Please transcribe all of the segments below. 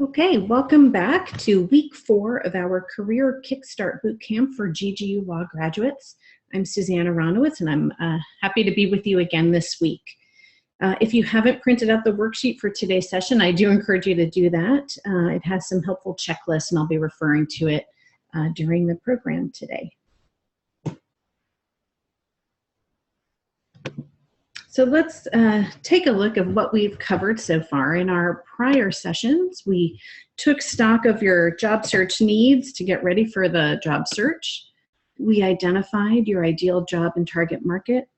Okay, welcome back to week 4 of our Career Kickstart Bootcamp for GGU Law graduates. I'm Suzanne Aronowitz, and I'm happy to be with you again this week. If you haven't printed out the worksheet for today's session, I do encourage you to do that. It has some helpful checklists, and I'll be referring to it during the program today. So let's take a look at what we've covered so far. In our prior sessions, we took stock of your job search needs to get ready for the job search. We identified your ideal job and target market.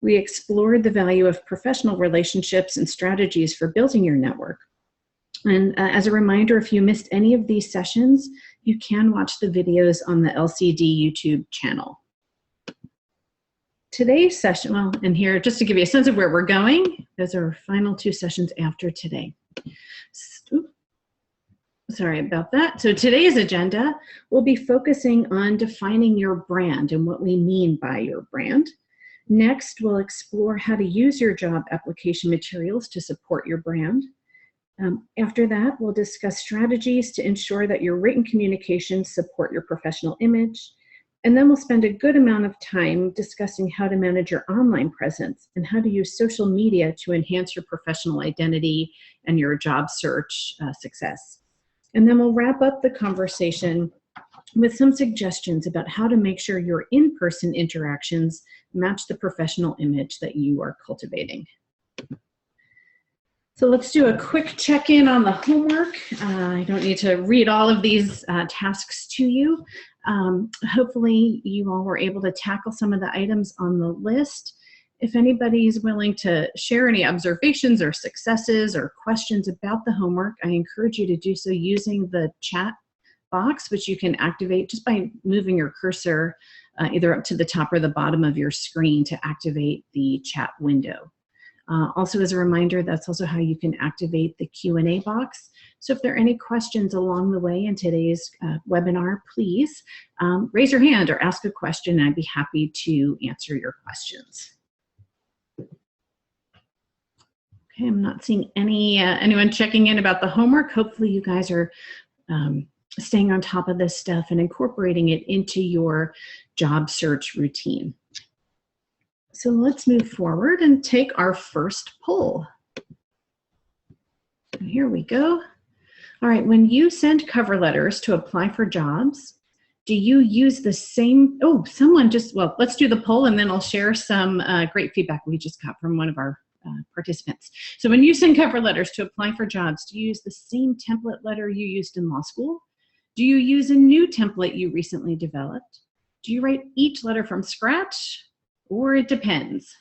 We explored the value of professional relationships and strategies for building your network. And as a reminder, if you missed any of these sessions, you can watch the videos on the LCD YouTube channel. Today's session, well, and here, just to give you a sense of where we're going, those are our final 2 sessions after today. Sorry about that. So today's agenda, we'll be focusing on defining your brand and what we mean by your brand. Next, we'll explore how to use your job application materials to support your brand. After that, we'll discuss strategies to ensure that your written communications support your professional image. And then we'll spend a good amount of time discussing how to manage your online presence and how to use social media to enhance your professional identity and your job search success. And then we'll wrap up the conversation with some suggestions about how to make sure your in-person interactions match the professional image that you are cultivating. So let's do a quick check-in on the homework. I don't need to read all of these tasks to you. Hopefully you all were able to tackle some of the items on the list. If anybody is willing to share any observations or successes or questions about the homework, I encourage you to do so using the chat box, which you can activate just by moving your cursor either up to the top or the bottom of your screen to activate the chat window. Also, as a reminder, that's also how you can activate the Q&A box. So if there are any questions along the way in today's webinar, please raise your hand or ask a question, and I'd be happy to answer your questions. Okay, I'm not seeing anyone checking in about the homework. Hopefully you guys are staying on top of this stuff and incorporating it into your job search routine. So let's move forward and take our first poll. Here we go. All right, when you send cover letters to apply for jobs, do you use the same, well, let's do the poll and then I'll share some great feedback we just got from one of our participants. So when you send cover letters to apply for jobs, do you use the same template letter you used in law school? Do you use a new template you recently developed? Do you write each letter from scratch? Or it depends.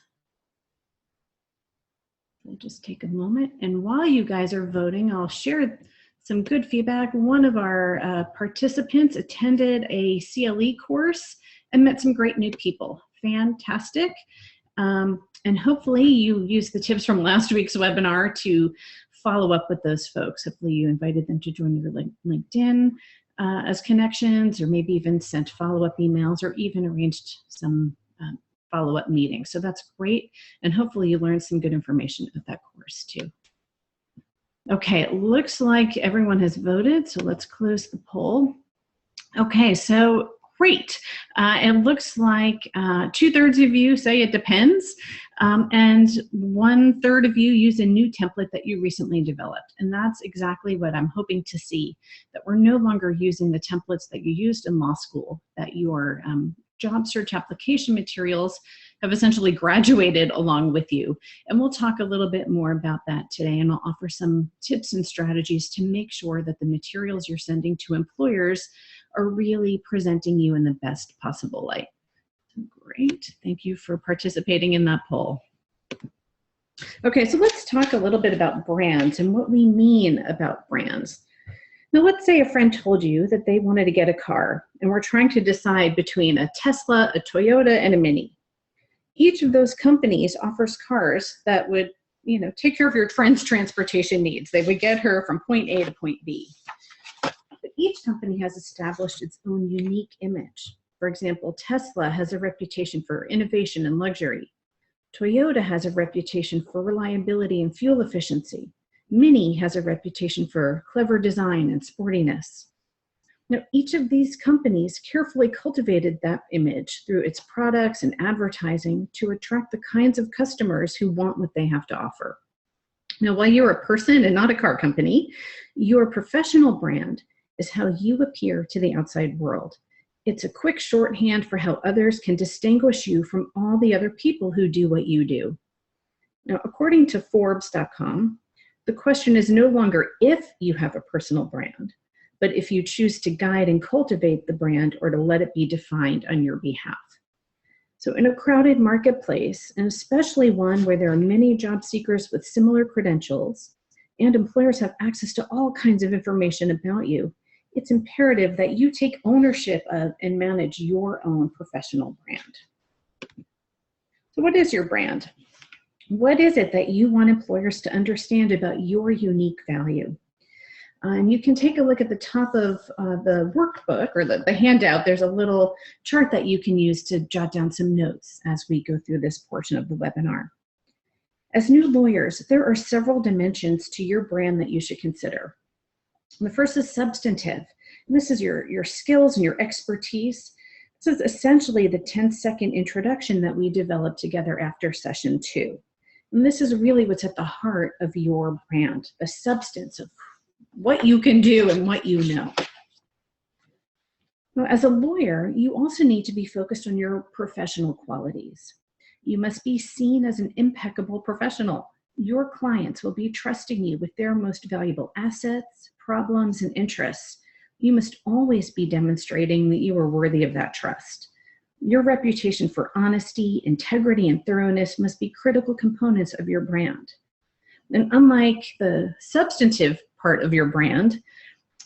I'll just take a moment, and while you guys are voting, I'll share some good feedback. One of our participants attended a CLE course and met some great new people. Fantastic. And hopefully you used the tips from last week's webinar to follow up with those folks. Hopefully you invited them to join your LinkedIn as connections, or maybe even sent follow-up emails, or even arranged some follow-up meeting. So that's great. And hopefully you learned some good information at that course too. Okay, it looks like everyone has voted. So let's close the poll. Okay, so great. It looks like 2/3 of you say it depends. And 1/3 of you use a new template that you recently developed. And that's exactly what I'm hoping to see, that we're no longer using the templates that you used in law school, that your job search application materials have essentially graduated along with you. And we'll talk a little bit more about that today, and I'll offer some tips and strategies to make sure that the materials you're sending to employers are really presenting you in the best possible light. Great, thank you for participating in that poll. Okay, so let's talk a little bit about brands and what we mean about brands. Now, let's say a friend told you that they wanted to get a car, and we're trying to decide between a Tesla, a Toyota, and a Mini. Each of those companies offers cars that would, take care of your friend's transportation needs. They would get her from point A to point B. But each company has established its own unique image. For example, Tesla has a reputation for innovation and luxury. Toyota has a reputation for reliability and fuel efficiency. Mini has a reputation for clever design and sportiness. Now, each of these companies carefully cultivated that image through its products and advertising to attract the kinds of customers who want what they have to offer. Now, while you're a person and not a car company, your professional brand is how you appear to the outside world. It's a quick shorthand for how others can distinguish you from all the other people who do what you do. Now, according to Forbes.com, the question is no longer if you have a personal brand, but if you choose to guide and cultivate the brand or to let it be defined on your behalf. So in a crowded marketplace, and especially one where there are many job seekers with similar credentials, and employers have access to all kinds of information about you, it's imperative that you take ownership of and manage your own professional brand. So what is your brand? What is it that you want employers to understand about your unique value? And you can take a look at the top of the workbook or the handout. There's a little chart that you can use to jot down some notes as we go through this portion of the webinar. As new lawyers, there are several dimensions to your brand that you should consider. And the first is substantive. And this is your skills and your expertise. This is essentially the 10-second introduction that we developed together after session 2. And this is really what's at the heart of your brand, the substance of what you can do and what you know. Now, as a lawyer, you also need to be focused on your professional qualities. You must be seen as an impeccable professional. Your clients will be trusting you with their most valuable assets, problems, and interests. You must always be demonstrating that you are worthy of that trust. Your reputation for honesty, integrity, and thoroughness must be critical components of your brand. And unlike the substantive part of your brand,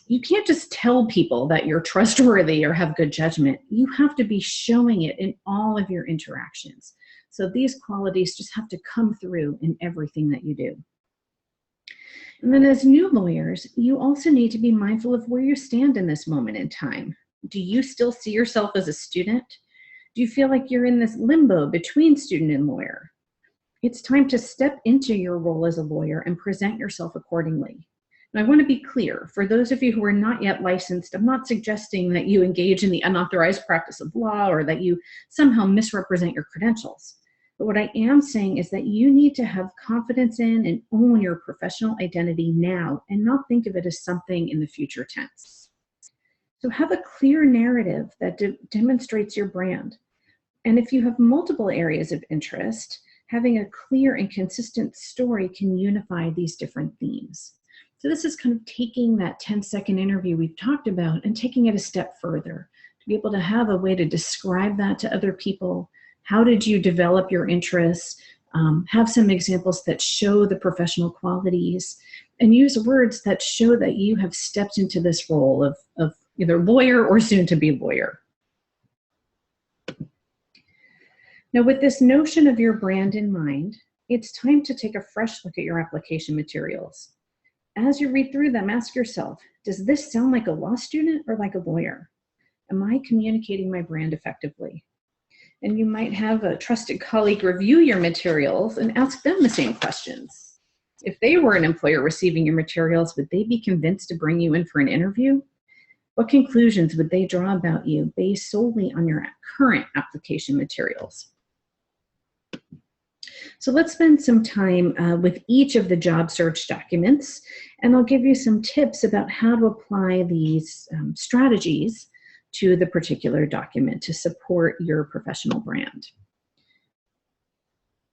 you can't just tell people that you're trustworthy or have good judgment. You have to be showing it in all of your interactions. So these qualities just have to come through in everything that you do. And then as new lawyers, you also need to be mindful of where you stand in this moment in time. Do you still see yourself as a student? Do you feel like you're in this limbo between student and lawyer? It's time to step into your role as a lawyer and present yourself accordingly. And I want to be clear, for those of you who are not yet licensed, I'm not suggesting that you engage in the unauthorized practice of law or that you somehow misrepresent your credentials. But what I am saying is that you need to have confidence in and own your professional identity now and not think of it as something in the future tense. So have a clear narrative that demonstrates your brand. And if you have multiple areas of interest, having a clear and consistent story can unify these different themes. So this is kind of taking that 10-second interview we've talked about and taking it a step further to be able to have a way to describe that to other people. How did you develop your interests? Have some examples that show the professional qualities and use words that show that you have stepped into this role of either lawyer or soon to be lawyer. Now, with this notion of your brand in mind, it's time to take a fresh look at your application materials. As you read through them, ask yourself, does this sound like a law student or like a lawyer? Am I communicating my brand effectively? And you might have a trusted colleague review your materials and ask them the same questions. If they were an employer receiving your materials, would they be convinced to bring you in for an interview? What conclusions would they draw about you based solely on your current application materials? So let's spend some time with each of the job search documents, and I'll give you some tips about how to apply these strategies to the particular document to support your professional brand.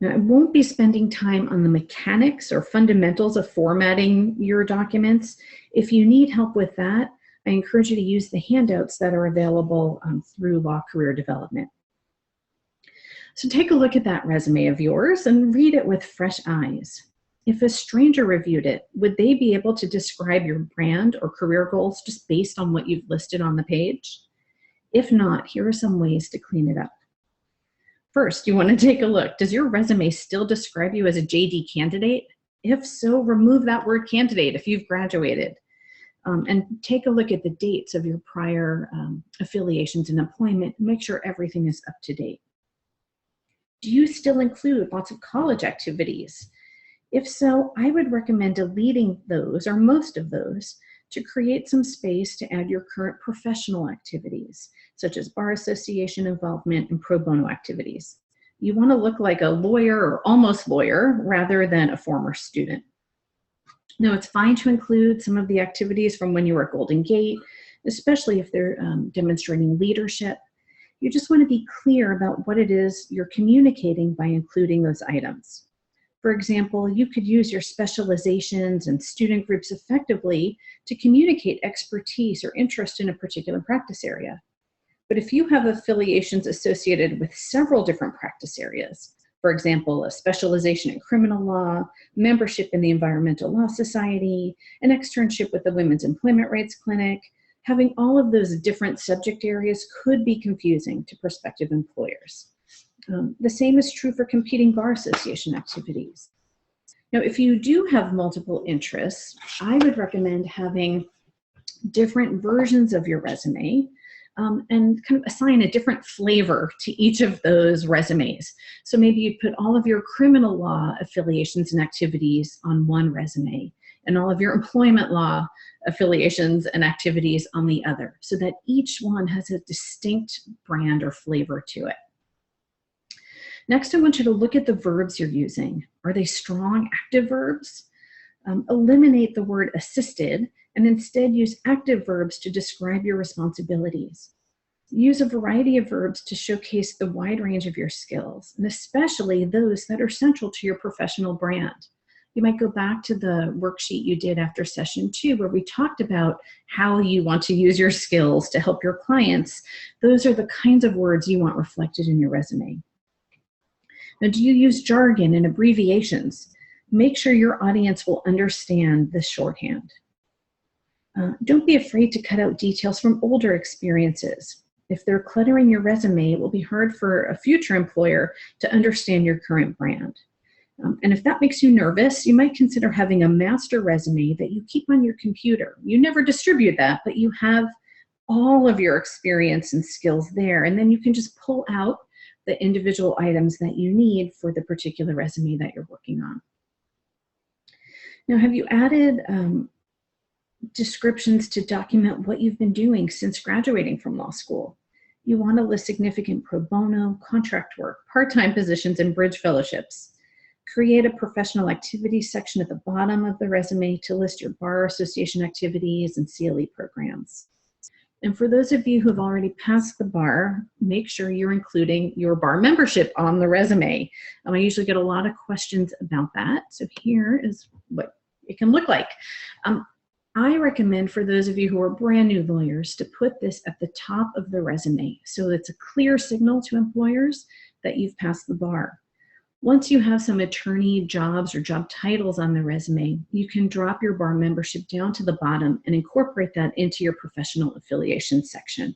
Now, I won't be spending time on the mechanics or fundamentals of formatting your documents. If you need help with that, I encourage you to use the handouts that are available through Law Career Development. So take a look at that resume of yours and read it with fresh eyes. If a stranger reviewed it, would they be able to describe your brand or career goals just based on what you've listed on the page? If not, here are some ways to clean it up. First, you want to take a look. Does your resume still describe you as a JD candidate? If so, remove that word candidate if you've graduated. And take a look at the dates of your prior affiliations and employment. Make sure everything is up to date. Do you still include lots of college activities? If so, I would recommend deleting those or most of those to create some space to add your current professional activities, such as bar association involvement and pro bono activities. You want to look like a lawyer or almost lawyer rather than a former student. Now, it's fine to include some of the activities from when you were at Golden Gate, especially if they're demonstrating leadership. You just want to be clear about what it is you're communicating by including those items. For example, you could use your specializations and student groups effectively to communicate expertise or interest in a particular practice area. But if you have affiliations associated with several different practice areas, for example, a specialization in criminal law, membership in the Environmental Law Society, an externship with the Women's Employment Rights Clinic, having all of those different subject areas could be confusing to prospective employers. The same is true for competing bar association activities. Now, if you do have multiple interests, I would recommend having different versions of your resume and kind of assign a different flavor to each of those resumes. So maybe you put all of your criminal law affiliations and activities on one resume and all of your employment law affiliations and activities on the other, so that each one has a distinct brand or flavor to it. Next, I want you to look at the verbs you're using. Are they strong, active verbs? Eliminate the word assisted and instead use active verbs to describe your responsibilities. Use a variety of verbs to showcase the wide range of your skills, and especially those that are central to your professional brand. You might go back to the worksheet you did after session 2 where we talked about how you want to use your skills to help your clients. Those are the kinds of words you want reflected in your resume. Now, do you use jargon and abbreviations? Make sure your audience will understand this shorthand. Don't be afraid to cut out details from older experiences. If they're cluttering your resume, it will be hard for a future employer to understand your current brand. And if that makes you nervous, you might consider having a master resume that you keep on your computer. You never distribute that, but you have all of your experience and skills there, and then you can just pull out the individual items that you need for the particular resume that you're working on. Now, have you added descriptions to document what you've been doing since graduating from law school? You want to list significant pro bono, contract work, part-time positions, and bridge fellowships. Create a professional activities section at the bottom of the resume to list your bar association activities and CLE programs. And for those of you who have already passed the bar, make sure you're including your bar membership on the resume. I usually get a lot of questions about that. So here is what it can look like. I recommend for those of you who are brand new lawyers to put this at the top of the resume so it's a clear signal to employers that you've passed the bar. Once you have some attorney jobs or job titles on the resume, you can drop your bar membership down to the bottom and incorporate that into your professional affiliation section.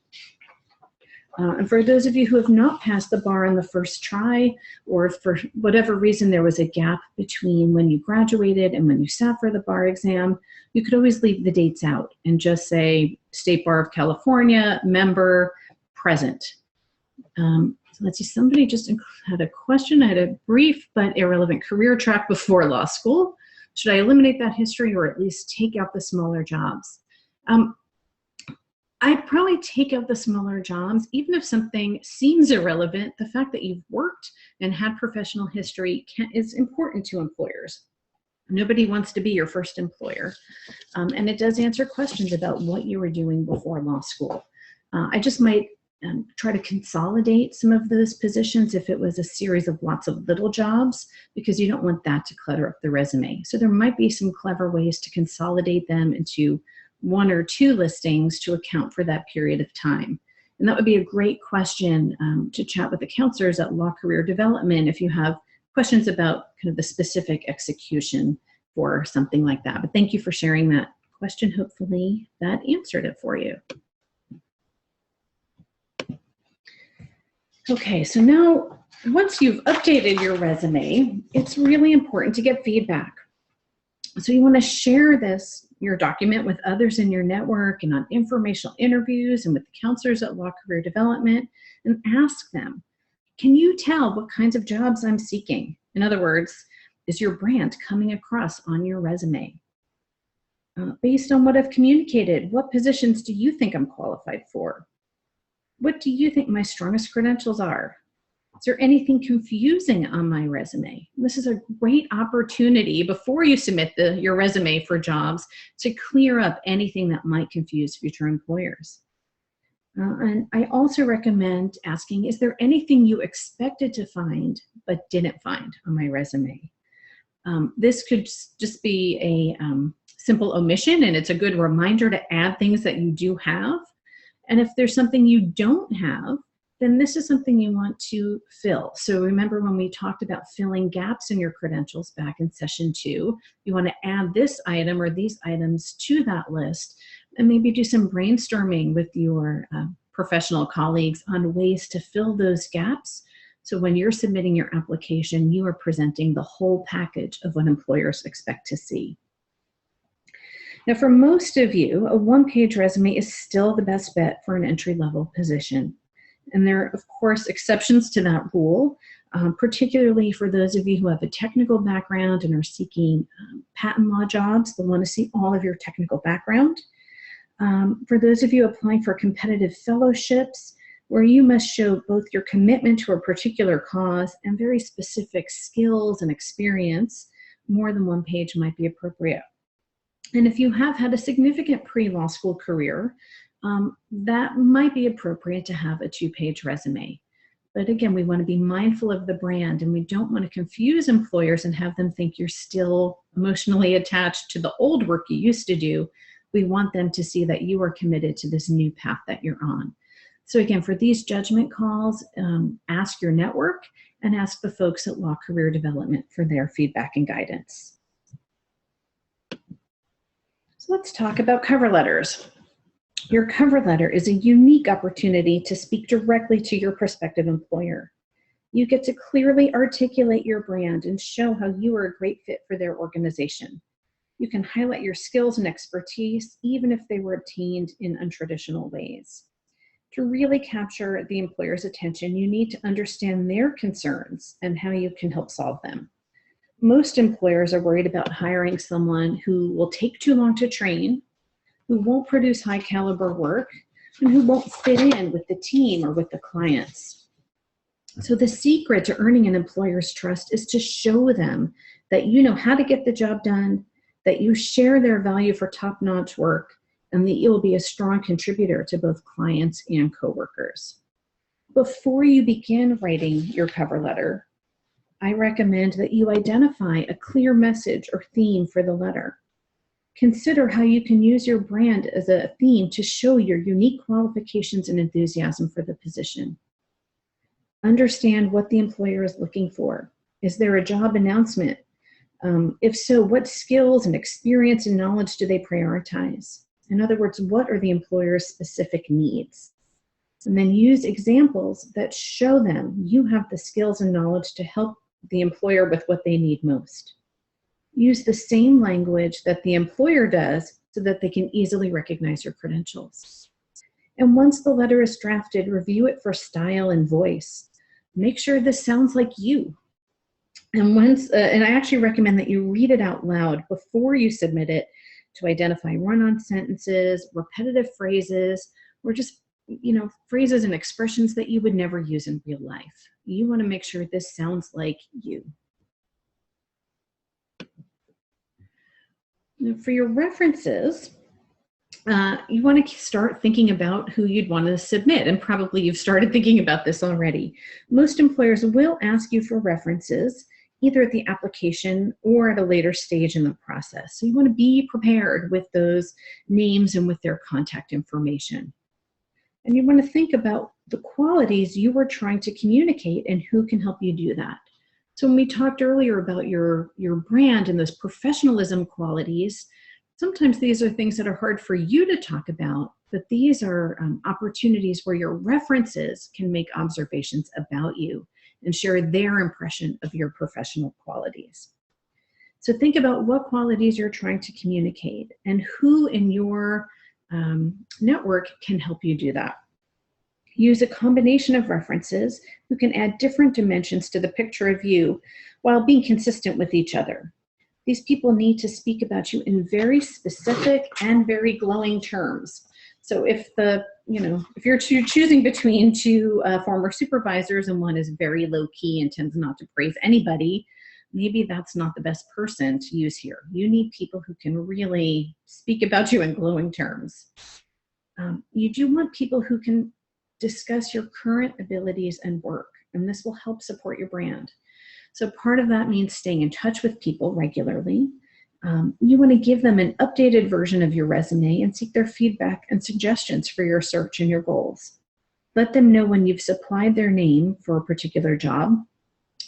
And for those of you who have not passed the bar on the first try, or if for whatever reason there was a gap between when you graduated and when you sat for the bar exam, you could always leave the dates out and just say State Bar of California, member, present. So let's see, somebody just had a question. I had a brief but irrelevant career track before law school. Should I eliminate that history or at least take out the smaller jobs? I'd probably take out the smaller jobs. Even if something seems irrelevant, the fact that you've worked and had professional history is important to employers. Nobody wants to be your first employer. And it does answer questions about what you were doing before law school. I just might try to consolidate some of those positions if it was a series of lots of little jobs, because you don't want that to clutter up the resume. So there might be some clever ways to consolidate them into 1 or 2 listings to account for that period of time. And that would be a great question to chat with the counselors at Law Career Development if you have questions about kind of the specific execution for something like that. But thank you for sharing that question. Hopefully that answered it for you. Okay, so now once you've updated your resume, it's really important to get feedback. So you want to share your document with others in your network and on informational interviews and with the counselors at Law Career Development, and ask them, can you tell what kinds of jobs I'm seeking? In other words, is your brand coming across on your resume? Based on what I've communicated, what positions do you think I'm qualified for? What do you think my strongest credentials are? Is there anything confusing on my resume? This is a great opportunity before you submit your resume for jobs to clear up anything that might confuse future employers. And I also recommend asking, is there anything you expected to find but didn't find on my resume? This could just be a simple omission, and it's a good reminder to add things that you do have. And if there's something you don't have, then this is something you want to fill. So remember when we talked about filling gaps in your credentials back in session 2, you want to add this item or these items to that list, and maybe do some brainstorming with your professional colleagues on ways to fill those gaps. So when you're submitting your application, you are presenting the whole package of what employers expect to see. Now, for most of you, a one-page resume is still the best bet for an entry-level position. And there are, of course, exceptions to that rule, particularly for those of you who have a technical background and are seeking patent law jobs. They'll want to see all of your technical background. For those of you applying for competitive fellowships, where you must show both your commitment to a particular cause and very specific skills and experience, more than one page might be appropriate. And if you have had a significant pre-law school career, that might be appropriate to have a 2-page resume. But again, we want to be mindful of the brand, and we don't want to confuse employers and have them think you're still emotionally attached to the old work you used to do. We want them to see that you are committed to this new path that you're on. So again, for these judgment calls, ask your network and ask the folks at Law Career Development for their feedback and guidance. So let's talk about cover letters. Your cover letter is a unique opportunity to speak directly to your prospective employer. You get to clearly articulate your brand and show how you are a great fit for their organization. You can highlight your skills and expertise, even if they were obtained in untraditional ways. To really capture the employer's attention, you need to understand their concerns and how you can help solve them. Most employers are worried about hiring someone who will take too long to train, who won't produce high caliber work, and who won't fit in with the team or with the clients. So the secret to earning an employer's trust is to show them that you know how to get the job done, that you share their value for top-notch work, and that you will be a strong contributor to both clients and coworkers. Before you begin writing your cover letter, I recommend that you identify a clear message or theme for the letter. Consider how you can use your brand as a theme to show your unique qualifications and enthusiasm for the position. Understand what the employer is looking for. Is there a job announcement? If so, what skills and experience and knowledge do they prioritize? In other words, what are the employer's specific needs? And then use examples that show them you have the skills and knowledge to help the employer with what they need most. Use the same language that the employer does so that they can easily recognize your credentials. And once the letter is drafted, review it for style and voice. Make sure this sounds like you. And I actually recommend that you read it out loud before you submit it to identify run-on sentences, repetitive phrases, or just phrases and expressions that you would never use in real life. You want to make sure this sounds like you. Now for your references, you want to start thinking about who you'd want to submit, and probably you've started thinking about this already. Most employers will ask you for references, either at the application or at a later stage in the process. So you want to be prepared with those names and with their contact information. And you want to think about the qualities you are trying to communicate and who can help you do that. So when we talked earlier about your brand and those professionalism qualities, sometimes these are things that are hard for you to talk about, but these are opportunities where your references can make observations about you and share their impression of your professional qualities. So think about what qualities you're trying to communicate and who in your network can help you do that. Use a combination of references who can add different dimensions to the picture of you while being consistent with each other. These people need to speak about you in very specific and very glowing terms. So if if you're choosing between two former supervisors and one is very low key and tends not to praise anybody, maybe that's not the best person to use here. You need people who can really speak about you in glowing terms. You do want people who can discuss your current abilities and work, and this will help support your brand. So part of that means staying in touch with people regularly. You want to give them an updated version of your resume and seek their feedback and suggestions for your search and your goals. Let them know when you've supplied their name for a particular job,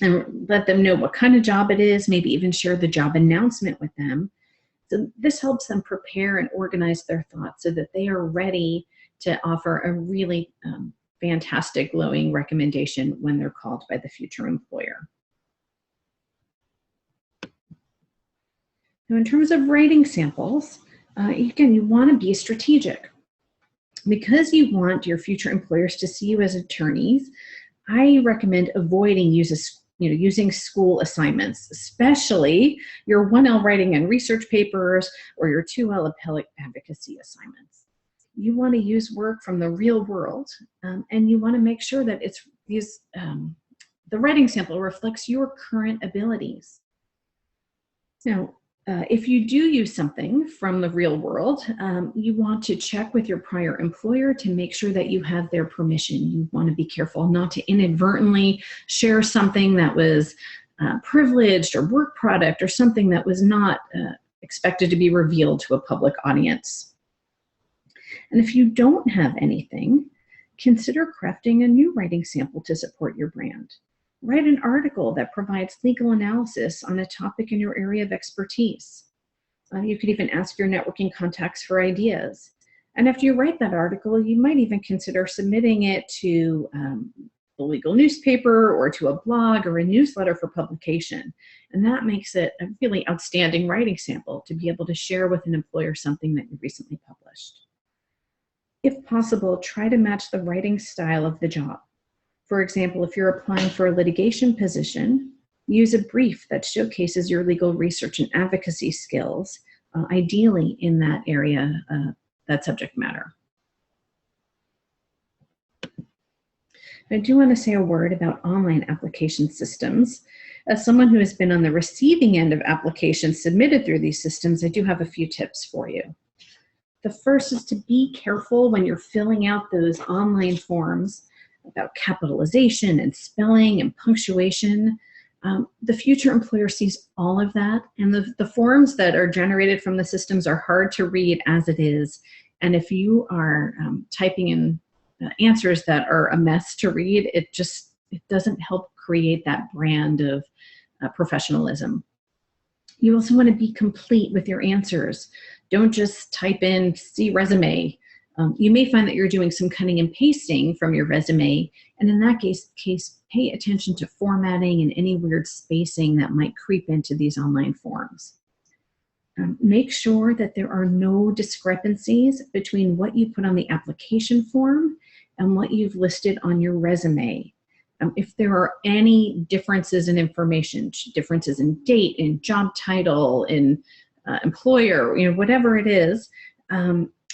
and let them know what kind of job it is, maybe even share the job announcement with them. So this helps them prepare and organize their thoughts so that they are ready to offer a really fantastic, glowing recommendation when they're called by the future employer. Now, in terms of writing samples, again, you want to be strategic. Because you want your future employers to see you as attorneys, I recommend avoiding using school assignments, especially your 1L writing and research papers or your 2L appellate advocacy assignments. You want to use work from the real world, and you want to make sure that the writing sample reflects your current abilities. Now, if you do use something from the real world, you want to check with your prior employer to make sure that you have their permission. You want to be careful not to inadvertently share something that was privileged or work product or something that was not expected to be revealed to a public audience. And if you don't have anything, consider crafting a new writing sample to support your brand. Write an article that provides legal analysis on a topic in your area of expertise. You could even ask your networking contacts for ideas. And after you write that article, you might even consider submitting it to the legal newspaper or to a blog or a newsletter for publication. And that makes it a really outstanding writing sample to be able to share with an employer something that you recently published. If possible, try to match the writing style of the job. For example, if you're applying for a litigation position, use a brief that showcases your legal research and advocacy skills, ideally in that area, that subject matter. I do want to say a word about online application systems. As someone who has been on the receiving end of applications submitted through these systems, I do have a few tips for you. The first is to be careful when you're filling out those online forms about capitalization and spelling and punctuation. The future employer sees all of that, and the forms that are generated from the systems are hard to read as it is. And if you are typing in answers that are a mess to read, it doesn't help create that brand of professionalism. You also want to be complete with your answers. Don't just type in "see resume." You may find that you're doing some cutting and pasting from your resume, and in that case, pay attention to formatting and any weird spacing that might creep into these online forms. Make sure that there are no discrepancies between what you put on the application form and what you've listed on your resume. If there are any differences in information, differences in date, in job title, in employer, whatever it is,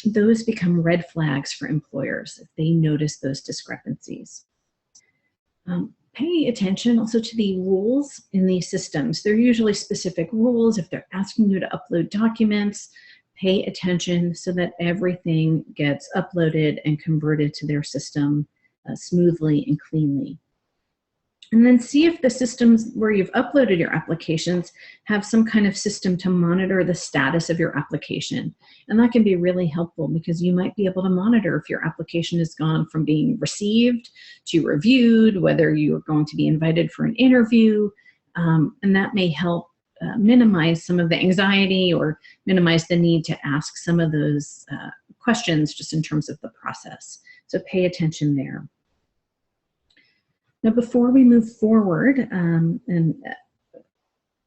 those become red flags for employers if they notice those discrepancies. Pay attention also to the rules in these systems. They're usually specific rules. If they're asking you to upload documents, pay attention so that everything gets uploaded and converted to their system smoothly and cleanly. And then see if the systems where you've uploaded your applications have some kind of system to monitor the status of your application. And that can be really helpful because you might be able to monitor if your application has gone from being received to reviewed, whether you are going to be invited for an interview, and that may help minimize some of the anxiety or minimize the need to ask some of those questions just in terms of the process. So pay attention there. Now, before we move forward and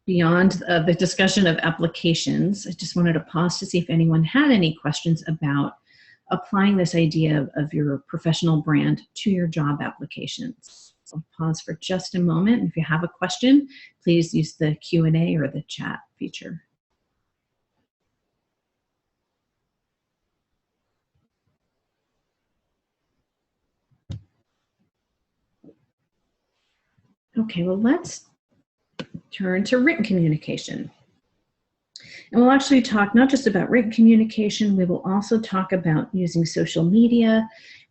beyond the discussion of applications, I just wanted to pause to see if anyone had any questions about applying this idea of your professional brand to your job applications. So I'll pause for just a moment. If you have a question, please use the Q&A or the chat feature. Okay, well, let's turn to written communication. And we'll actually talk not just about written communication, we will also talk about using social media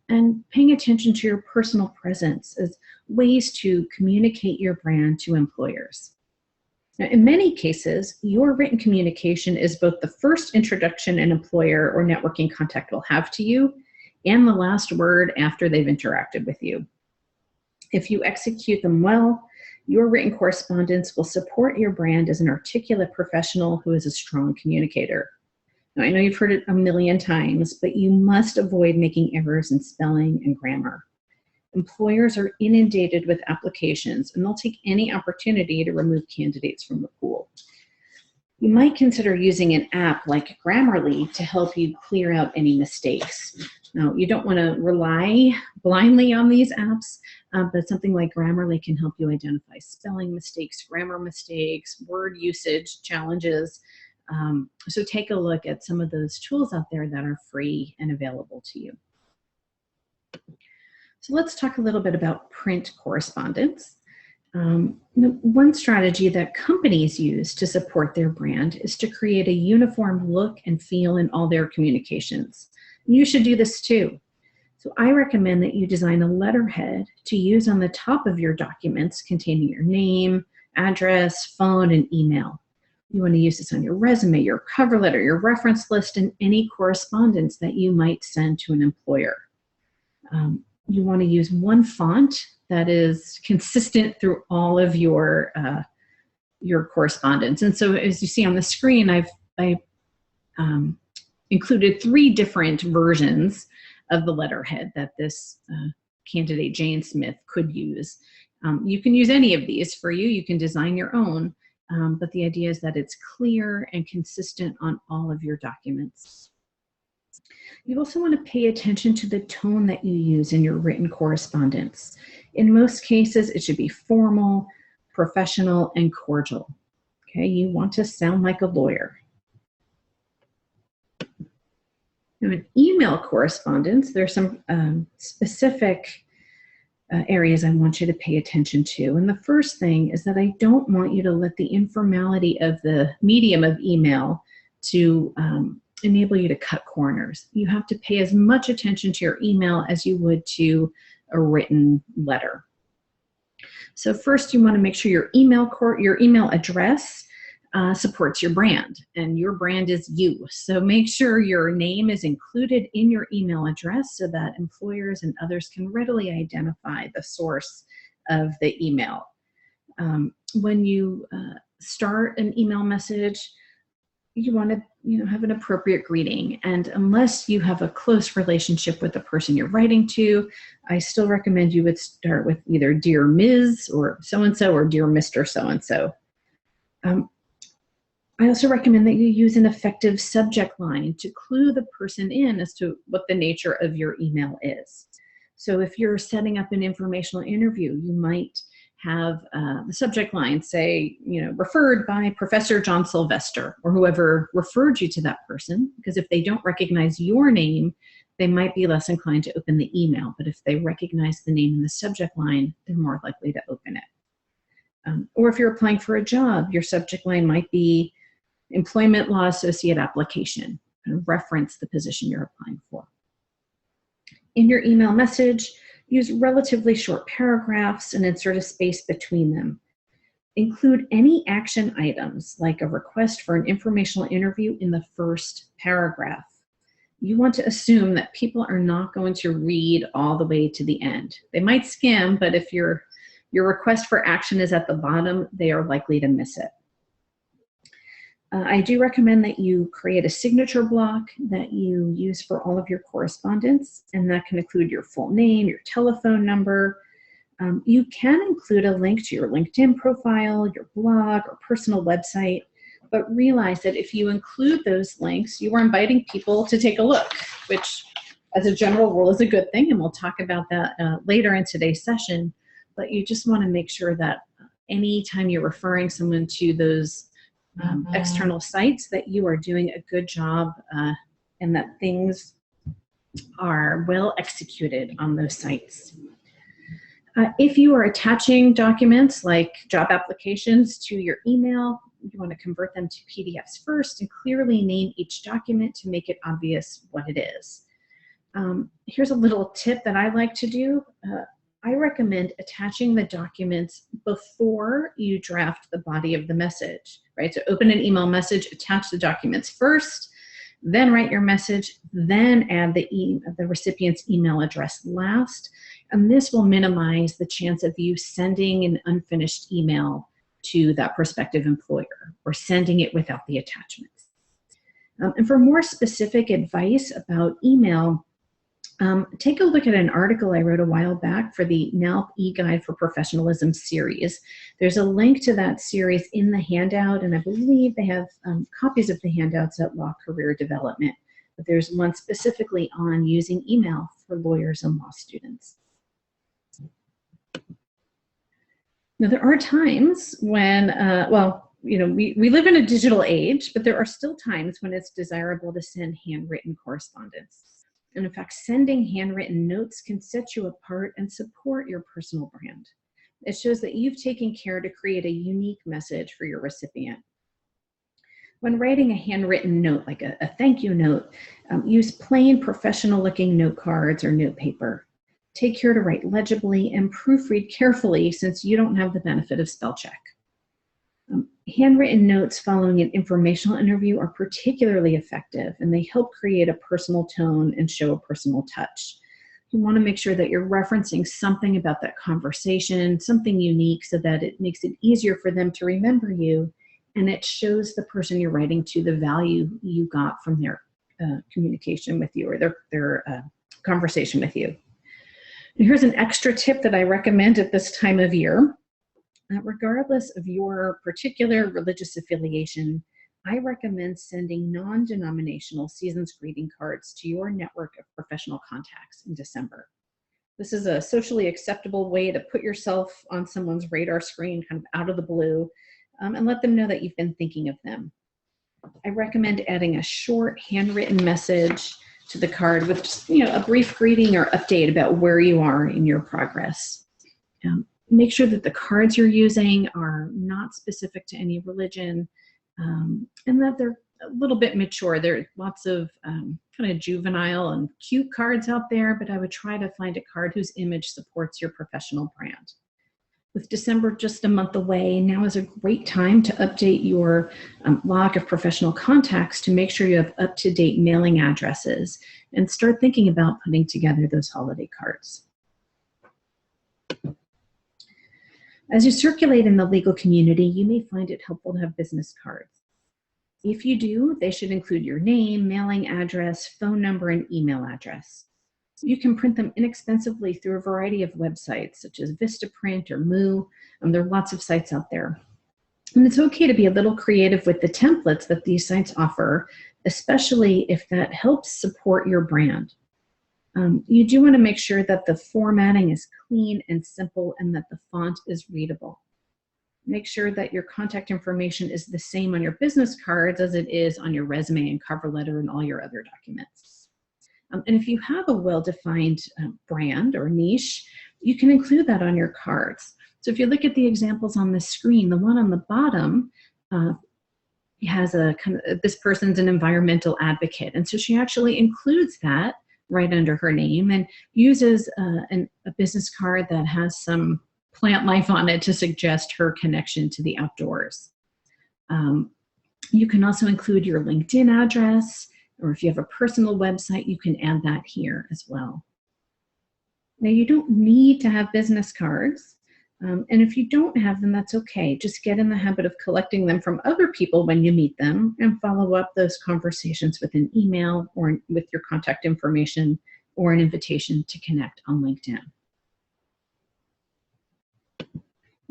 and paying attention to your personal presence as ways to communicate your brand to employers. Now, in many cases, your written communication is both the first introduction an employer or networking contact will have to you and the last word after they've interacted with you. If you execute them well, your written correspondence will support your brand as an articulate professional who is a strong communicator. Now, I know you've heard it a million times, but you must avoid making errors in spelling and grammar. Employers are inundated with applications, and they'll take any opportunity to remove candidates from the pool. You might consider using an app like Grammarly to help you clear out any mistakes. Now, you don't want to rely blindly on these apps, but something like Grammarly can help you identify spelling mistakes, grammar mistakes, word usage challenges. So take a look at some of those tools out there that are free and available to you. So let's talk a little bit about print correspondence. One strategy that companies use to support their brand is to create a uniform look and feel in all their communications. You should do this too. So I recommend that you design a letterhead to use on the top of your documents containing your name, address, phone, and email. You want to use this on your resume, your cover letter, your reference list, and any correspondence that you might send to an employer. You want to use one font that is consistent through all of your correspondence. And so as you see on the screen, I included 3 different versions of the letterhead that this candidate, Jane Smith, could use. You can use any of these for you. You can design your own, but the idea is that it's clear and consistent on all of your documents. You also want to pay attention to the tone that you use in your written correspondence. In most cases, it should be formal, professional, and cordial. Okay, you want to sound like a lawyer. Now, in email correspondence, there's some specific areas I want you to pay attention to. And the first thing is that I don't want you to let the informality of the medium of email to enable you to cut corners. You have to pay as much attention to your email as you would to a written letter. So first, you want to make sure your email address supports your brand, and your brand is you. So make sure your name is included in your email address so that employers and others can readily identify the source of the email. When you start an email message, you want to have an appropriate greeting. And unless you have a close relationship with the person you're writing to, I still recommend you would start with either Dear Ms. or so-and-so or Dear Mr. So-and-so. I also recommend that you use an effective subject line to clue the person in as to what the nature of your email is. So if you're setting up an informational interview, you might have the subject line say, referred by Professor John Sylvester, or whoever referred you to that person, because if they don't recognize your name, they might be less inclined to open the email. But if they recognize the name in the subject line, they're more likely to open it. Or if you're applying for a job, your subject line might be Employment Law Associate Application, and reference the position you're applying for. In your email message, use relatively short paragraphs and insert a space between them. Include any action items, like a request for an informational interview, in the first paragraph. You want to assume that people are not going to read all the way to the end. They might skim, but if your request for action is at the bottom, they are likely to miss it. I do recommend that you create a signature block that you use for all of your correspondence, and that can include your full name, your telephone number. You can include a link to your LinkedIn profile, your blog, or personal website, but realize that if you include those links, you are inviting people to take a look, which as a general rule, is a good thing, and we'll talk about that later in today's session. But you just want to make sure that anytime you're referring someone to those external sites, that you are doing a good job and that things are well executed on those sites. If you are attaching documents like job applications to your email, you want to convert them to PDFs first and clearly name each document to make it obvious what it is. Here's a little tip that I like to do. I recommend attaching the documents before you draft the body of the message, right? So open an email message, attach the documents first, then write your message, then add the recipient's email address last. And this will minimize the chance of you sending an unfinished email to that prospective employer or sending it without the attachments. And for more specific advice about email, take a look at an article I wrote a while back for the NALP e-Guide for Professionalism series. There's a link to that series in the handout, and I believe they have copies of the handouts at Law Career Development. But there's one specifically on using email for lawyers and law students. Now, there are times when, well, you know, we live in a digital age, but there are still times when it's desirable to send handwritten correspondence. And in fact, sending handwritten notes can set you apart and support your personal brand. It shows that you've taken care to create a unique message for your recipient. When writing a handwritten note, like a thank you note, use plain professional-looking note cards or note paper. Take care to write legibly and proofread carefully since you don't have the benefit of spell check. Handwritten notes following an informational interview are particularly effective, and they help create a personal tone and show a personal touch. You want to make sure that you're referencing something about that conversation, something unique, so that it makes it easier for them to remember you, and it shows the person you're writing to the value you got from their communication with you or their conversation with you. And here's an extra tip that I recommend at this time of year. Regardless of your particular religious affiliation, I recommend sending non-denominational season's greeting cards to your network of professional contacts in December. This is a socially acceptable way to put yourself on someone's radar screen kind of out of the blue and let them know that you've been thinking of them. I recommend adding a short handwritten message to the card with just, you know, a brief greeting or update about where you are in your progress. Make sure that the cards you're using are not specific to any religion and that they're a little bit mature. There are lots of kind of juvenile and cute cards out there, but I would try to find a card whose image supports your professional brand. With December just a month away, now is a great time to update your log of professional contacts to make sure you have up-to-date mailing addresses and start thinking about putting together those holiday cards. As you circulate in the legal community, you may find it helpful to have business cards. If you do, they should include your name, mailing address, phone number, and email address. You can print them inexpensively through a variety of websites, such as Vistaprint or Moo. There are lots of sites out there. And it's okay to be a little creative with the templates that these sites offer, especially if that helps support your brand. You do want to make sure that the formatting is clean and simple and that the font is readable. Make sure that your contact information is the same on your business cards as it is on your resume and cover letter and all your other documents. And if you have a well-defined brand or niche, you can include that on your cards. So if you look at the examples on the screen, the one on the bottom has a kind of, this person's an environmental advocate. And so she actually includes that right under her name and uses a business card that has some plant life on it to suggest her connection to the outdoors. You can also include your LinkedIn address, or if you have a personal website, you can add that here as well. Now, you don't need to have business cards, and if you don't have them, that's okay. Just get in the habit of collecting them from other people when you meet them and follow up those conversations with an email or with your contact information or an invitation to connect on LinkedIn.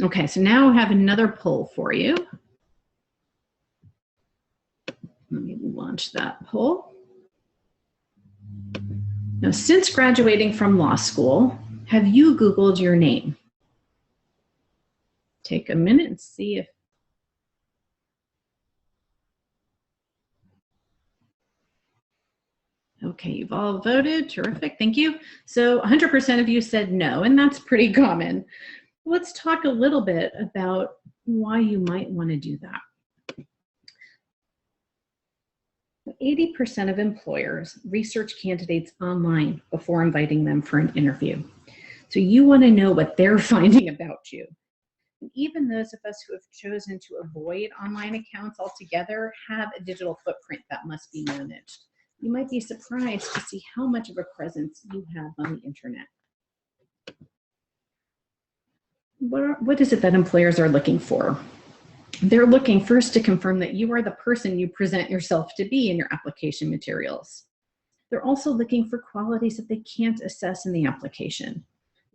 Okay, so now I have another poll for you. Let me launch that poll. Now, since graduating from law school, have you Googled your name? Take a minute and see if okay, you've all voted. Terrific. Thank you. So 100% of you said no, and that's pretty common. Let's talk a little bit about why you might want to do that. 80% of employers research candidates online before inviting them for an interview. So you want to know what they're finding about you. And even those of us who have chosen to avoid online accounts altogether have a digital footprint that must be managed. You might be surprised to see how much of a presence you have on the internet. What is it that employers are looking for? They're looking first to confirm that you are the person you present yourself to be in your application materials. They're also looking for qualities that they can't assess in the application.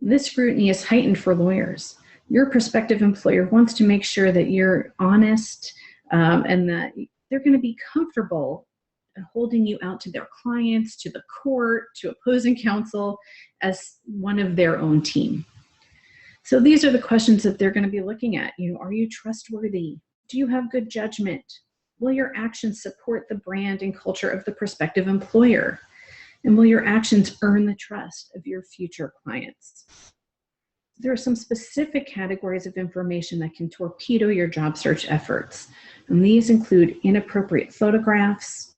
This scrutiny is heightened for lawyers. Your prospective employer wants to make sure that you're honest and that they're going to be comfortable holding you out to their clients, to the court, to opposing counsel as one of their own team. So these are the questions that they're going to be looking at. Are you trustworthy? Do you have good judgment? Will your actions support the brand and culture of the prospective employer? And will your actions earn the trust of your future clients? There are some specific categories of information that can torpedo your job search efforts. And these include inappropriate photographs,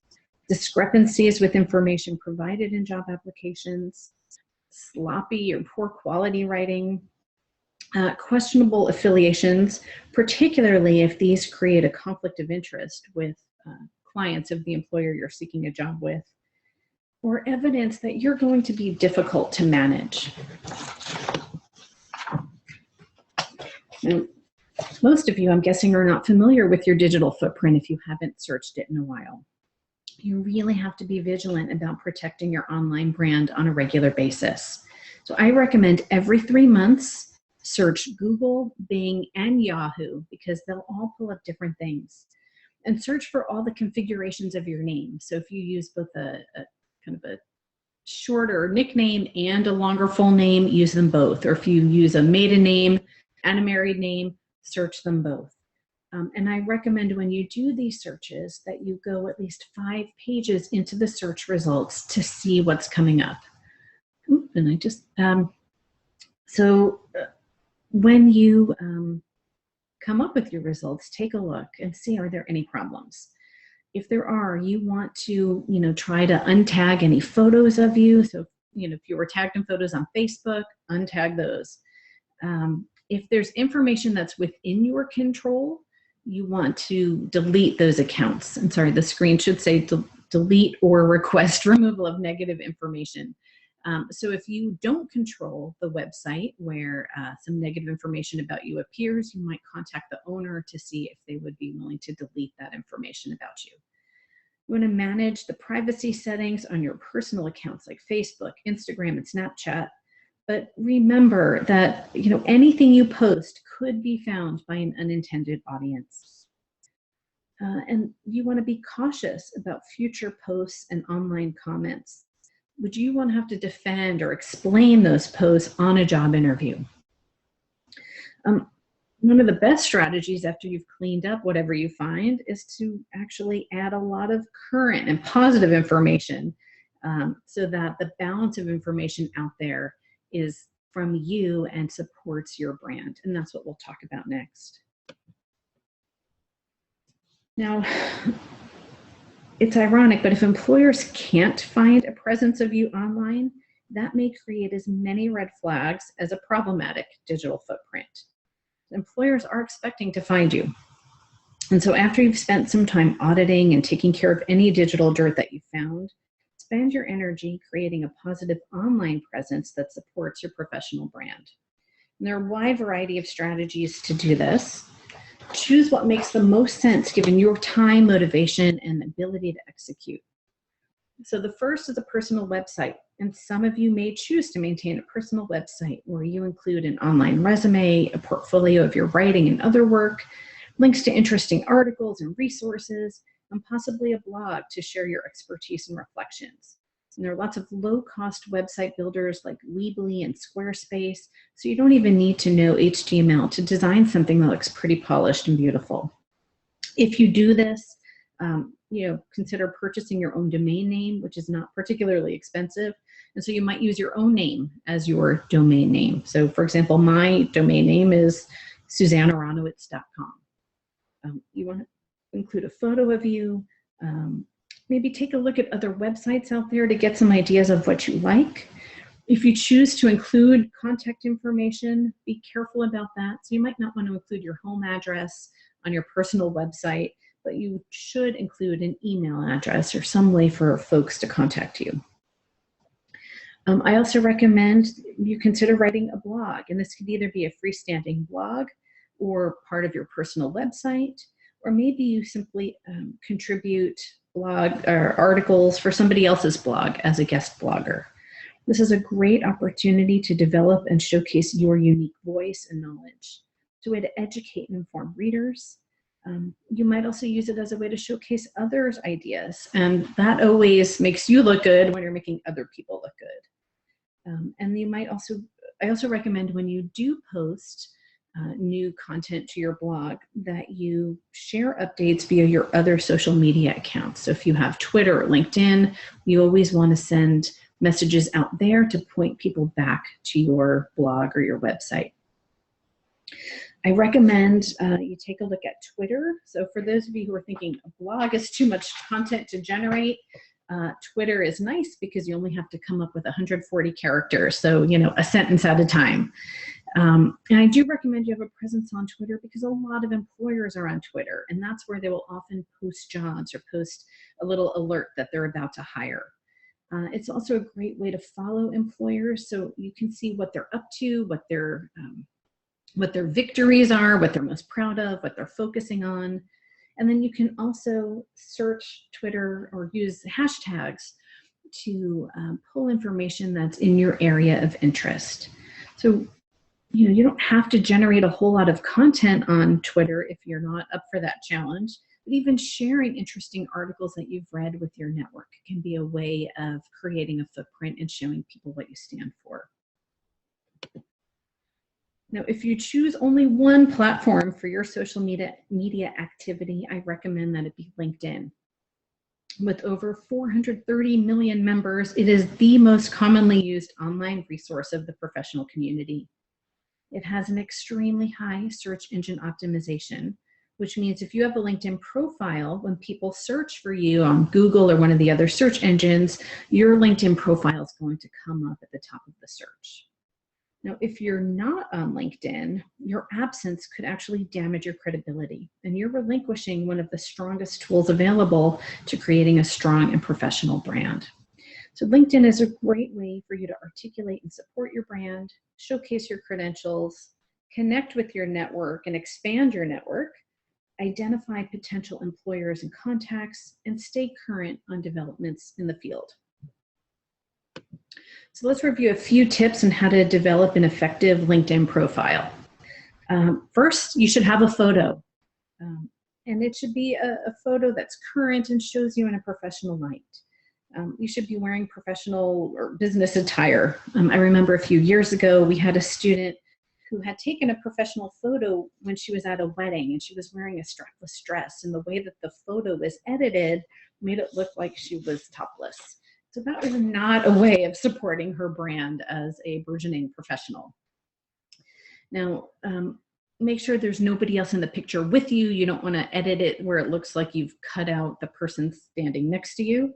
discrepancies with information provided in job applications, sloppy or poor quality writing, questionable affiliations, particularly if these create a conflict of interest with clients of the employer you're seeking a job with, or evidence that you're going to be difficult to manage. Now, most of you, I'm guessing, are not familiar with your digital footprint if you haven't searched it in a while. You really have to be vigilant about protecting your online brand on a regular basis. So I recommend every 3 months, search Google, Bing, and Yahoo because they'll all pull up different things. And search for all the configurations of your name. So if you use both a kind of a shorter nickname and a longer full name, use them both. Or if you use a maiden name and a married name, search them both. And I recommend when you do these searches that you go at least 5 pages into the search results to see what's coming up. Ooh, and I just, when you come up with your results, take a look and see, are there any problems? If there are, you want to, try to untag any photos of you. So, if you were tagged in photos on Facebook, untag those. If there's information that's within your control, you want to delete those accounts. And sorry, the screen should say delete or request removal of negative information. So if you don't control the website where some negative information about you appears, you might contact the owner to see if they would be willing to delete that information about you. You want to manage the privacy settings on your personal accounts like Facebook, Instagram, and Snapchat. But remember that anything you post could be found by an unintended audience. And you want to be cautious about future posts and online comments. Would you want to have to defend or explain those posts on a job interview? One of the best strategies after you've cleaned up whatever you find is to actually add a lot of current and positive information so that the balance of information out there is from you and supports your brand. And that's what we'll talk about next. Now, it's ironic, but if employers can't find a presence of you online, that may create as many red flags as a problematic digital footprint. Employers are expecting to find you. And so after you've spent some time auditing and taking care of any digital dirt that you found, spend your energy creating a positive online presence that supports your professional brand. And there are a wide variety of strategies to do this. Choose what makes the most sense given your time, motivation, and ability to execute. So the first is a personal website. And some of you may choose to maintain a personal website where you include an online resume, a portfolio of your writing and other work, links to interesting articles and resources, and possibly a blog to share your expertise and reflections. And there are lots of low-cost website builders like Weebly and Squarespace, so you don't even need to know HTML to design something that looks pretty polished and beautiful. If you do this, consider purchasing your own domain name, which is not particularly expensive. And so you might use your own name as your domain name. So for example, my domain name is SusannaRonowitz.com. You want to include a photo of you. Maybe take a look at other websites out there to get some ideas of what you like. If you choose to include contact information, be careful about that. So you might not want to include your home address on your personal website, but you should include an email address or some way for folks to contact you. I also recommend you consider writing a blog, and this could either be a freestanding blog or part of your personal website, or maybe you simply contribute blog or articles for somebody else's blog as a guest blogger. This is a great opportunity to develop and showcase your unique voice and knowledge. It's a way to educate and inform readers. You might also use it as a way to showcase others' ideas, and that always makes you look good when you're making other people look good. And you might also, I also recommend when you do post new content to your blog that you share updates via your other social media accounts. So if you have Twitter or LinkedIn, you always want to send messages out there to point people back to your blog or your website. I recommend you take a look at Twitter. So for those of you who are thinking a blog is too much content to generate, Twitter is nice because you only have to come up with 140 characters. So, a sentence at a time. And I do recommend you have a presence on Twitter because a lot of employers are on Twitter, and that's where they will often post jobs or post a little alert that they're about to hire. It's also a great way to follow employers so you can see what they're up to, what their victories are, what they're most proud of, what they're focusing on. And then you can also search Twitter or use hashtags to pull information that's in your area of interest. So, you don't have to generate a whole lot of content on Twitter if you're not up for that challenge, but even sharing interesting articles that you've read with your network can be a way of creating a footprint and showing people what you stand for. Now, if you choose only one platform for your social media activity, I recommend that it be LinkedIn. With over 430 million members, it is the most commonly used online resource of the professional community. It has an extremely high search engine optimization, which means if you have a LinkedIn profile, when people search for you on Google or one of the other search engines, your LinkedIn profile is going to come up at the top of the search. Now, if you're not on LinkedIn, your absence could actually damage your credibility, and you're relinquishing one of the strongest tools available to creating a strong and professional brand. So LinkedIn is a great way for you to articulate and support your brand, showcase your credentials, connect with your network and expand your network, identify potential employers and contacts, and stay current on developments in the field. So let's review a few tips on how to develop an effective LinkedIn profile. First, you should have a photo. And it should be a photo that's current and shows you in a professional light. You should be wearing professional or business attire. I remember a few years ago, we had a student who had taken a professional photo when she was at a wedding, and she was wearing a strapless dress, and the way that the photo was edited made it look like she was topless. So that was not a way of supporting her brand as a burgeoning professional. Now, make sure there's nobody else in the picture with you. You don't want to edit it where it looks like you've cut out the person standing next to you.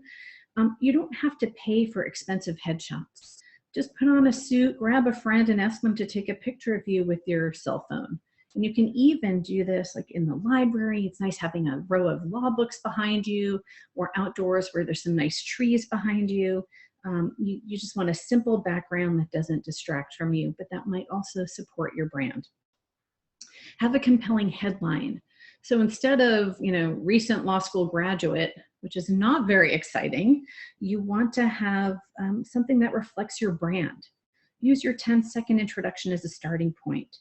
You don't have to pay for expensive headshots. Just put on a suit, grab a friend, and ask them to take a picture of you with your cell phone. And you can even do this like in the library. It's nice having a row of law books behind you, or outdoors where there's some nice trees behind you. You just want a simple background that doesn't distract from you, but that might also support your brand. Have a compelling headline. So instead of, recent law school graduate, which is not very exciting, you want to have something that reflects your brand. Use your 10-second introduction as a starting point.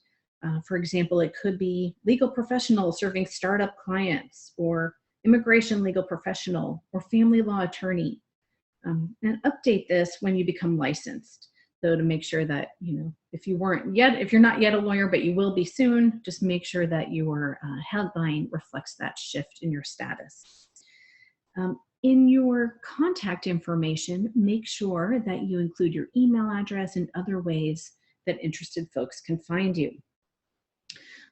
For example, it could be legal professional serving startup clients, or immigration legal professional, or family law attorney. And update this when you become licensed. So to make sure that, if you're not yet a lawyer, but you will be soon, just make sure that your headline reflects that shift in your status. In your contact information, make sure that you include your email address and other ways that interested folks can find you.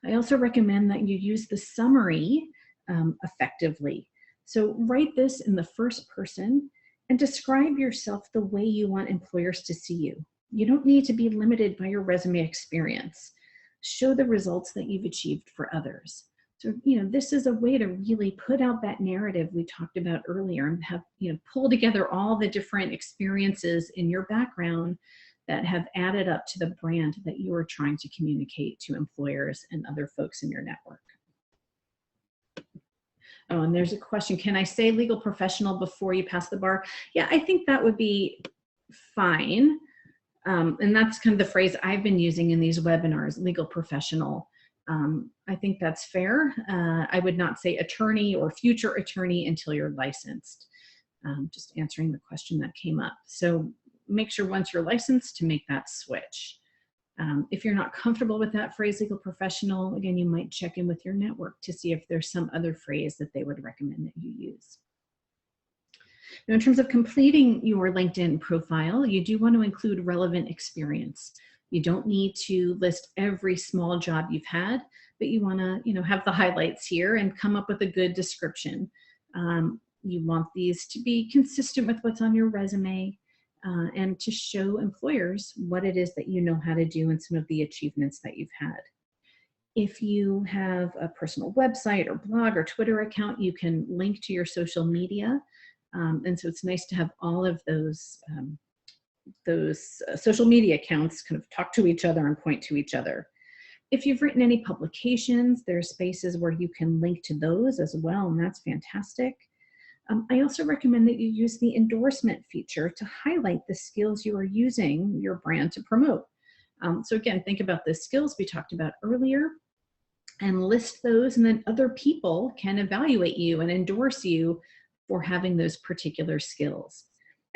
I also recommend that you use the summary effectively. So write this in the first person and describe yourself the way you want employers to see you. You don't need to be limited by your resume experience. Show the results that you've achieved for others. So, this is a way to really put out that narrative we talked about earlier and have, pull together all the different experiences in your background that have added up to the brand that you are trying to communicate to employers and other folks in your network. Oh, and there's a question. Can I say legal professional before you pass the bar? Yeah, I think that would be fine. And that's kind of the phrase I've been using in these webinars, legal professional. I think that's fair. I would not say attorney or future attorney until you're licensed. Just answering the question that came up. So make sure once you're licensed to make that switch. If you're not comfortable with that phrase, legal professional, again, you might check in with your network to see if there's some other phrase that they would recommend that you use. Now, in terms of completing your LinkedIn profile, you do want to include relevant experience. You don't need to list every small job you've had, but you want to, have the highlights here and come up with a good description. You want these to be consistent with what's on your resume and to show employers what it is that you know how to do and some of the achievements that you've had. If you have a personal website or blog or Twitter account, you can link to your social media. And so it's nice to have all of those social media accounts kind of talk to each other and point to each other. If you've written any publications, there's spaces where you can link to those as well, and that's fantastic. I also recommend that you use the endorsement feature to highlight the skills you are using your brand to promote. So again, think about the skills we talked about earlier and list those, and then other people can evaluate you and endorse you for having those particular skills.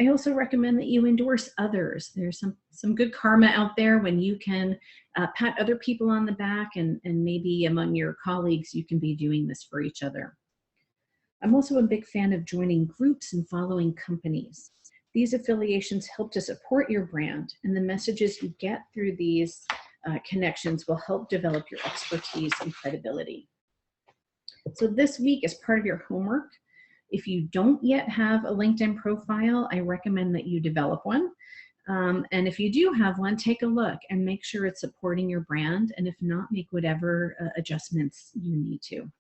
I also recommend that you endorse others. There's some good karma out there when you can pat other people on the back, and maybe among your colleagues, you can be doing this for each other. I'm also a big fan of joining groups and following companies. These affiliations help to support your brand, and the messages you get through these connections will help develop your expertise and credibility. So this week, as part of your homework, if you don't yet have a LinkedIn profile, I recommend that you develop one. And if you do have one, take a look and make sure it's supporting your brand. And if not, make whatever adjustments you need to.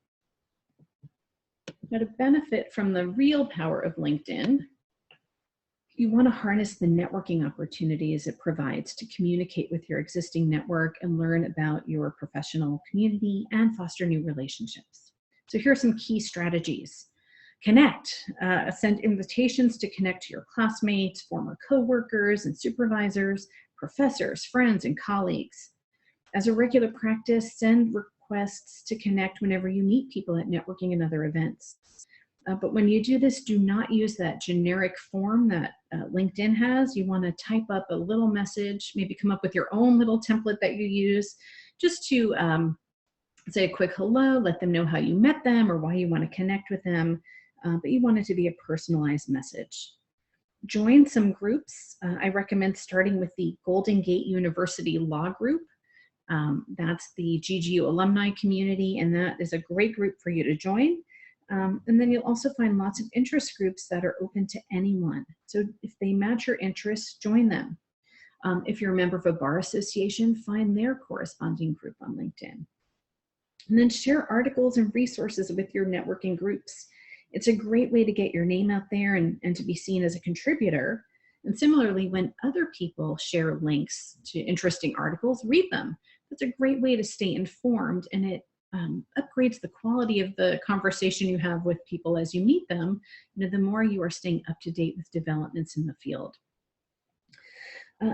Now, to benefit from the real power of LinkedIn, you want to harness the networking opportunities it provides to communicate with your existing network and learn about your professional community and foster new relationships. So here are some key strategies. Connect, send invitations to connect to your classmates, former coworkers and supervisors, professors, friends, and colleagues. As a regular practice, send requests to connect whenever you meet people at networking and other events. But when you do this, do not use that generic form that LinkedIn has. You want to type up a little message, maybe come up with your own little template that you use just to say a quick hello, let them know how you met them or why you want to connect with them. But you want it to be a personalized message. Join some groups. I recommend starting with the Golden Gate University Law Group. That's the GGU alumni community, and that is a great group for you to join. And then you'll also find lots of interest groups that are open to anyone. So if they match your interests, join them. If you're a member of a bar association, find their corresponding group on LinkedIn. And then share articles and resources with your networking groups. It's a great way to get your name out there and to be seen as a contributor. And similarly, when other people share links to interesting articles, read them. That's a great way to stay informed, and it upgrades the quality of the conversation you have with people as you meet them. The more you are staying up to date with developments in the field.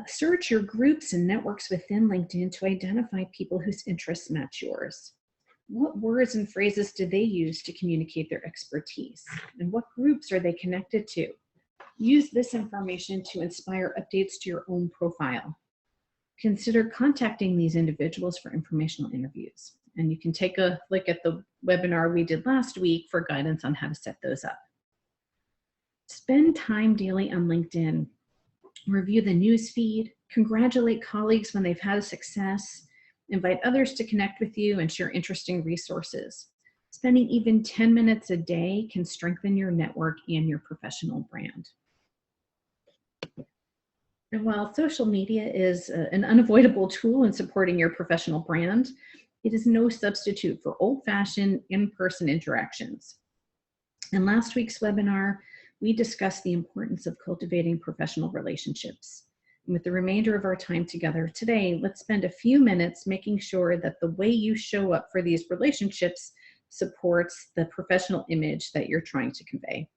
Search your groups and networks within LinkedIn to identify people whose interests match yours. What words and phrases do they use to communicate their expertise? And what groups are they connected to? Use this information to inspire updates to your own profile. Consider contacting these individuals for informational interviews. And you can take a look at the webinar we did last week for guidance on how to set those up. Spend time daily on LinkedIn. Review the news feed, congratulate colleagues when they've had a success, invite others to connect with you and share interesting resources. Spending even 10 minutes a day can strengthen your network and your professional brand. And while social media is an unavoidable tool in supporting your professional brand, it is no substitute for old-fashioned in-person interactions. In last week's webinar, we discussed the importance of cultivating professional relationships. And with the remainder of our time together today, let's spend a few minutes making sure that the way you show up for these relationships supports the professional image that you're trying to convey.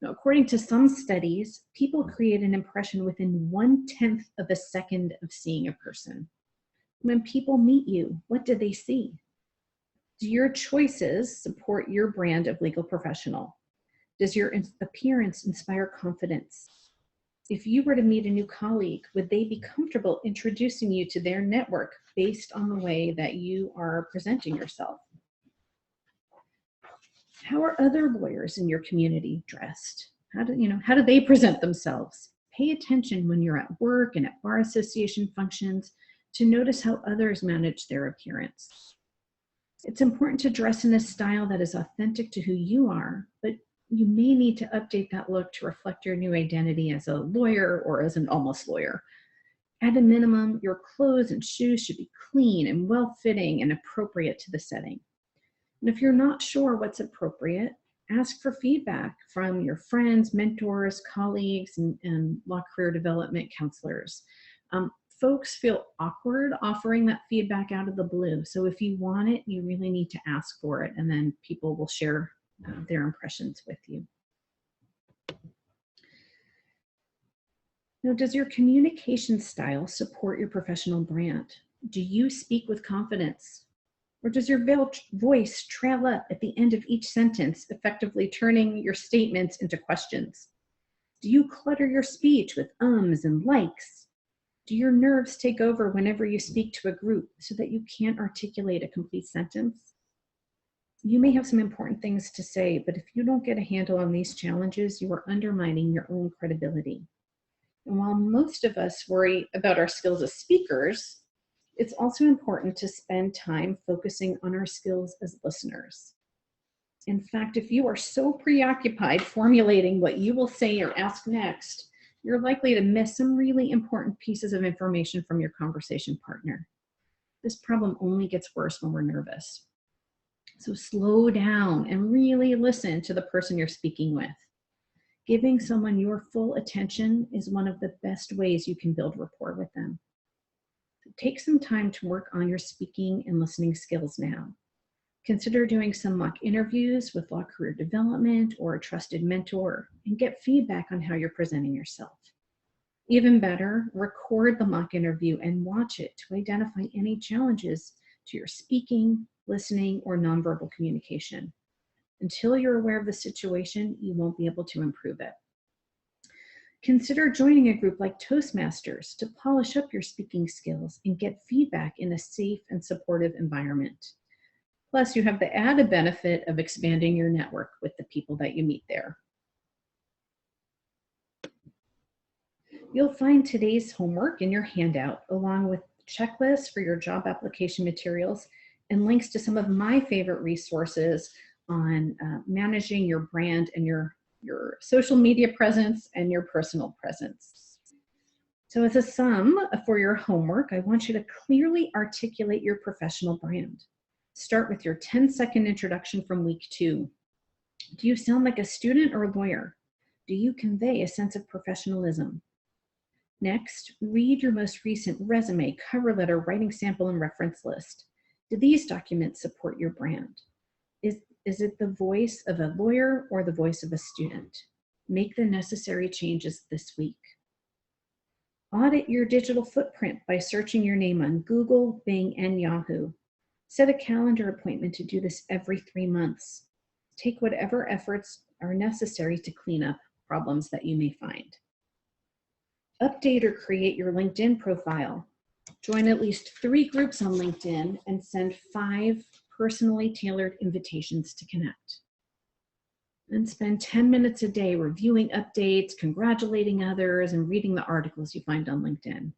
Now, according to some studies, people create an impression within 1/10 of a second of seeing a person. When people meet you, what do they see? Do your choices support your brand of legal professional? Does your appearance inspire confidence? If you were to meet a new colleague, would they be comfortable introducing you to their network based on the way that you are presenting yourself? How are other lawyers in your community dressed? How do they present themselves? Pay attention when you're at work and at bar association functions to notice how others manage their appearance. It's important to dress in a style that is authentic to who you are, but you may need to update that look to reflect your new identity as a lawyer or as an almost lawyer. At a minimum, your clothes and shoes should be clean and well-fitting and appropriate to the setting. And if you're not sure what's appropriate, ask for feedback from your friends, mentors, colleagues, and law career development counselors. Folks feel awkward offering that feedback out of the blue. So if you want it, you really need to ask for it, and then people will share their impressions with you. Now, does your communication style support your professional brand? Do you speak with confidence? Or does your voice trail up at the end of each sentence, effectively turning your statements into questions? Do you clutter your speech with ums and likes? Do your nerves take over whenever you speak to a group so that you can't articulate a complete sentence? You may have some important things to say, but if you don't get a handle on these challenges, you are undermining your own credibility. And while most of us worry about our skills as speakers, it's also important to spend time focusing on our skills as listeners. In fact, if you are so preoccupied formulating what you will say or ask next, you're likely to miss some really important pieces of information from your conversation partner. This problem only gets worse when we're nervous. So slow down and really listen to the person you're speaking with. Giving someone your full attention is one of the best ways you can build rapport with them. So take some time to work on your speaking and listening skills now. Consider doing some mock interviews with law career development or a trusted mentor and get feedback on how you're presenting yourself. Even better, record the mock interview and watch it to identify any challenges to your speaking, listening, or nonverbal communication. Until you're aware of the situation, you won't be able to improve it. Consider joining a group like Toastmasters to polish up your speaking skills and get feedback in a safe and supportive environment. Plus, you have the added benefit of expanding your network with the people that you meet there. You'll find today's homework in your handout, along with checklists for your job application materials and links to some of my favorite resources on managing your brand and your social media presence and your personal presence. So as a sum for your homework, I want you to clearly articulate your professional brand. Start with your 10-second introduction from week 2. Do you sound like a student or a lawyer? Do you convey a sense of professionalism? Next, read your most recent resume, cover letter, writing sample, and reference list. Do these documents support your brand? Is it the voice of a lawyer or the voice of a student? Make the necessary changes this week. Audit your digital footprint by searching your name on Google, Bing, and Yahoo. Set a calendar appointment to do this every 3 months. Take whatever efforts are necessary to clean up problems that you may find. Update or create your LinkedIn profile. Join at least 3 groups on LinkedIn and send 5 personally tailored invitations to connect. And spend 10 minutes a day reviewing updates, congratulating others, and reading the articles you find on LinkedIn.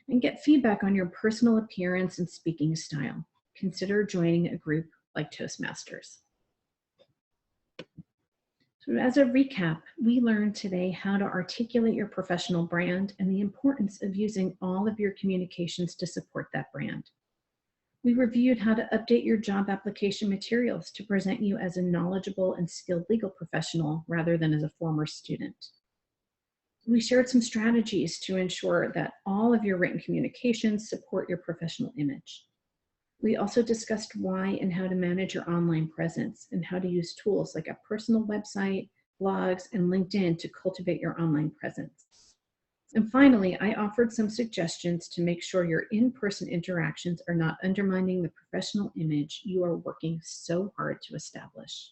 And get feedback on your personal appearance and speaking style. Consider joining a group like Toastmasters. So as a recap, we learned today how to articulate your professional brand and the importance of using all of your communications to support that brand. We reviewed how to update your job application materials to present you as a knowledgeable and skilled legal professional rather than as a former student. We shared some strategies to ensure that all of your written communications support your professional image. We also discussed why and how to manage your online presence and how to use tools like a personal website, blogs, and LinkedIn to cultivate your online presence. And finally, I offered some suggestions to make sure your in-person interactions are not undermining the professional image you are working so hard to establish.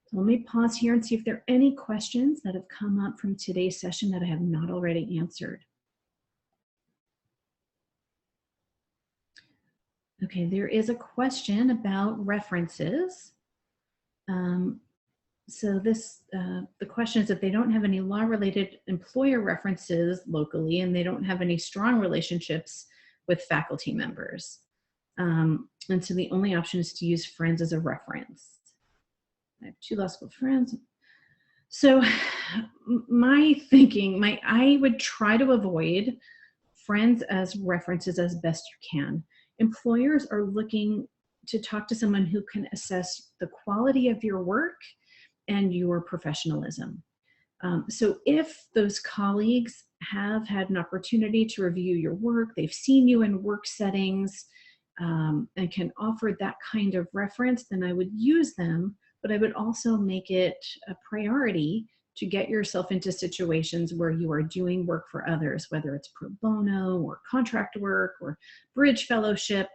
So let me pause here and see if there are any questions that have come up from today's session that I have not already answered. Okay, there is a question about references. So the question is if they don't have any law-related employer references locally and they don't have any strong relationships with faculty members. And so the only option is to use friends as a reference. I have 2 law school friends. So my thinking, I would try to avoid friends as references as best you can. Employers are looking to talk to someone who can assess the quality of your work and your professionalism. So if those colleagues have had an opportunity to review your work, they've seen you in work settings, and can offer that kind of reference, then I would use them, but I would also make it a priority to get yourself into situations where you are doing work for others, whether it's pro bono or contract work or bridge fellowship,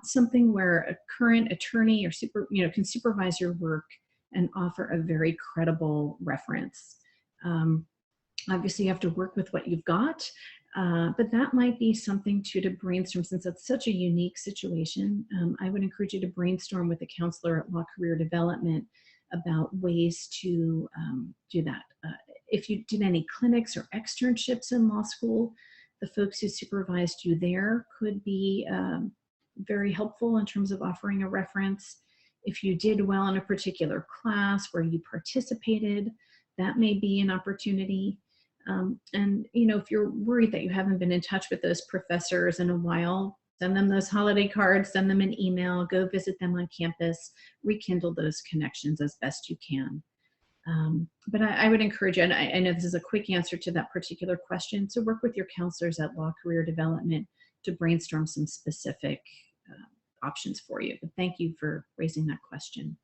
something where a current attorney or can supervise your work and offer a very credible reference. Obviously, you have to work with what you've got, but that might be something to brainstorm since that's such a unique situation. I would encourage you to brainstorm with a counselor at Law Career Development about ways to do that. If you did any clinics or externships in law school, the folks who supervised you there could be very helpful in terms of offering a reference. If you did well in a particular class where you participated, that may be an opportunity. And if you're worried that you haven't been in touch with those professors in a while, send them those holiday cards, send them an email, go visit them on campus, rekindle those connections as best you can. But I would encourage you, and I know this is a quick answer to that particular question, so work with your counselors at Law Career Development to brainstorm some specific options for you. But thank you for raising that question.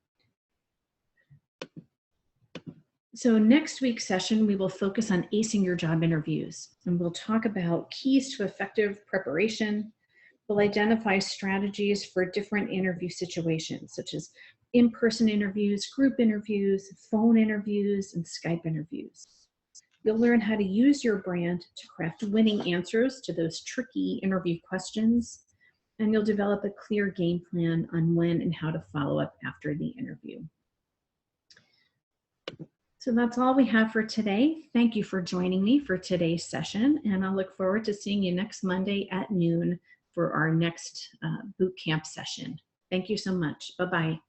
So next week's session, we will focus on acing your job interviews, and we'll talk about keys to effective preparation. We'll identify strategies for different interview situations, such as in-person interviews, group interviews, phone interviews, and Skype interviews. You'll learn how to use your brand to craft winning answers to those tricky interview questions, and you'll develop a clear game plan on when and how to follow up after the interview. So that's all we have for today. Thank you for joining me for today's session, and I look forward to seeing you next Monday at noon for our next boot camp session. Thank you so much. Bye-bye.